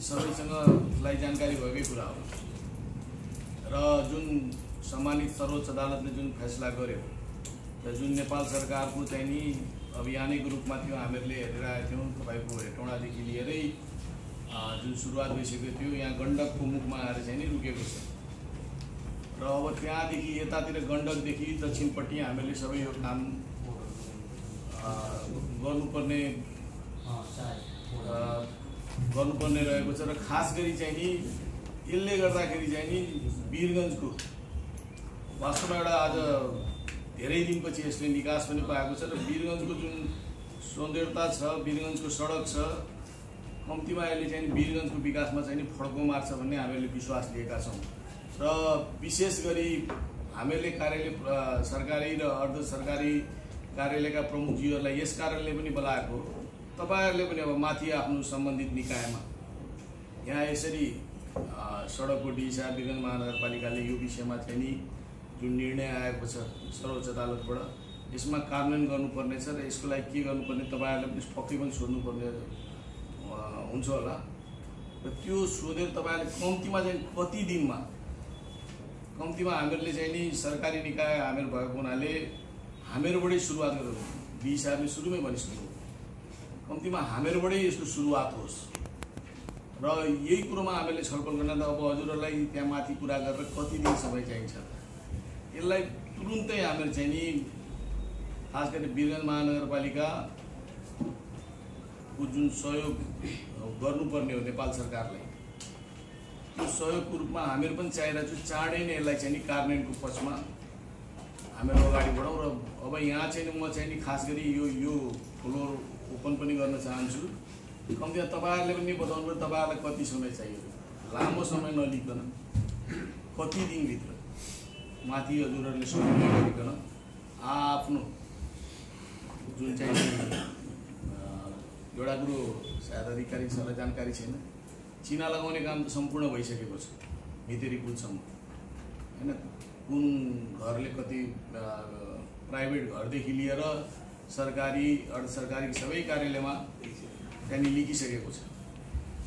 सबैसँगलाई जानकारी भएकै कुरा हो र जुन सम्मानित सर्वोच्च अदालतले जुन फैसला गर्यो र जुन नेपाल सरकारको चाहिँ नि अभियानिक रूपमा थियो हामीहरूले हेरेर आएका थियौँ। तपाईको हेटौँडादेखि लिएरै जुन सुरुवात भइसकेको थियो यहाँ गण्डकको मुखमा आएर चाहिँ नि रुकेको छ र अब त्यहाँदेखि यतातिर गण्डकदेखि दक्षिणपट्टि हामीहरूले सबै यो काम गर्नुपर्ने रहेको छ र खास गरी चाहिँ नि यसले गर्दाखेरि चाहिँ नि वीरगञ्जको वास्तवमा एउटा आज धेरै दिनपछि यसले निकास पनि पाएको छ र वीरगञ्जको जुन सौन्दर्यता छ, वीरगञ्जको सडक छ, कम्तीमा यसले चाहिँ वीरगञ्जको विकासमा चाहिँ फड्को मार्छ भन्ने हामीहरूले विश्वास लिएका छौँ। र विशेष गरी हामीहरूले कार्यालय सरकारी र अर्ध सरकारी कार्यालयका प्रमुखजीहरूलाई यस कारणले पनि बोलाएको, तपाईहरुले पनि अब माथि आफ्नो सम्बन्धित निकायमा यहाँ यसरी सडकको दिशा वीरगञ्ज महानगरपालिकाले यो विषयमा चाहिँ नि जुन निर्णय आएको छ सर्वोच्च अदालतबाट यसमा कार्यान्वयन गर्नुपर्ने छ र यसको लागि के गर्नुपर्ने तपाईहरुले पनि पक्कै पनि सोध्नुपर्ने हुन्छ होला र त्यो सोधेर तपाईहरुले कम्तीमा चाहिँ कति दिनमा हामीहरूले चाहिँ नि सरकारी निकाय हामीहरू भएको हुनाले हामीहरूबाटै सुरुवात गरौँ। हिसाबले सुरुमै भनिसक्नु कम्तीमा हामीहरूबाटै यसको सुरुवात होस् र यही कुरोमा हामीहरूले छलफल गर्न त अब हजुरहरूलाई त्यहाँ माथि कुरा गरेर कति दिन समय चाहिन्छ यसलाई तुरुन्तै हामीहरू चाहिँ नि खास गरी वीरगञ्ज महानगरपालिकाको जुन सहयोग गर्नुपर्ने हो नेपाल सरकारलाई त्यो सहयोगको रूपमा हामीहरू पनि चाहिरहेको छु। चाँडै नै यसलाई चाहिँ नि कार्यान्वयनको पक्षमा हामीहरू अगाडि बढौँ र अब यहाँ चाहिँ म चाहिँ नि खास गरी यो फ्लोर ओपन पनि गर्न चाहन्छु। कम्तीमा तपाईहरुले पनि बताउनु पर्यो तपाईहरुलाई कति समय चाहियो, लामो समय नलिकन कति दिनभित्र माथि हजुरहरूले समन्वय गरिकन आफ्नो जुन चाहिँ एउटा कुरो सायद अधिकारी सबैलाई जानकारी छैन, चिना लगाउने काम त सम्पूर्ण भइसकेको छ भित्री पुलसम्म हैन। कुन घरले कति प्राइभेट घरदेखि लिएर सरकारी अर्ध सरकारी सबै कार्यालयमा त्यहाँ लिखिसकेको छ।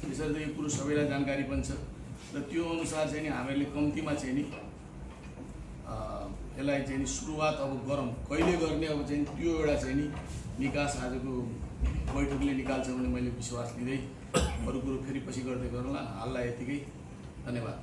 त्यसर्थ यो कुरो सबैलाई जानकारी पनि छ र त्यो अनुसार चाहिँ नि हामीहरूले कम्तीमा चाहिँ नि यसलाई चाहिँ नि सुरुवात अब गरौँ, कहिले गर्ने अब चाहिँ त्यो एउटा चाहिँ नि निकास आजको बैठकले निकाल्छ भन्ने मैले विश्वास लिँदै अरू कुरो फेरि पछि गर्दै गरौँला। हाललाई यतिकै, धन्यवाद।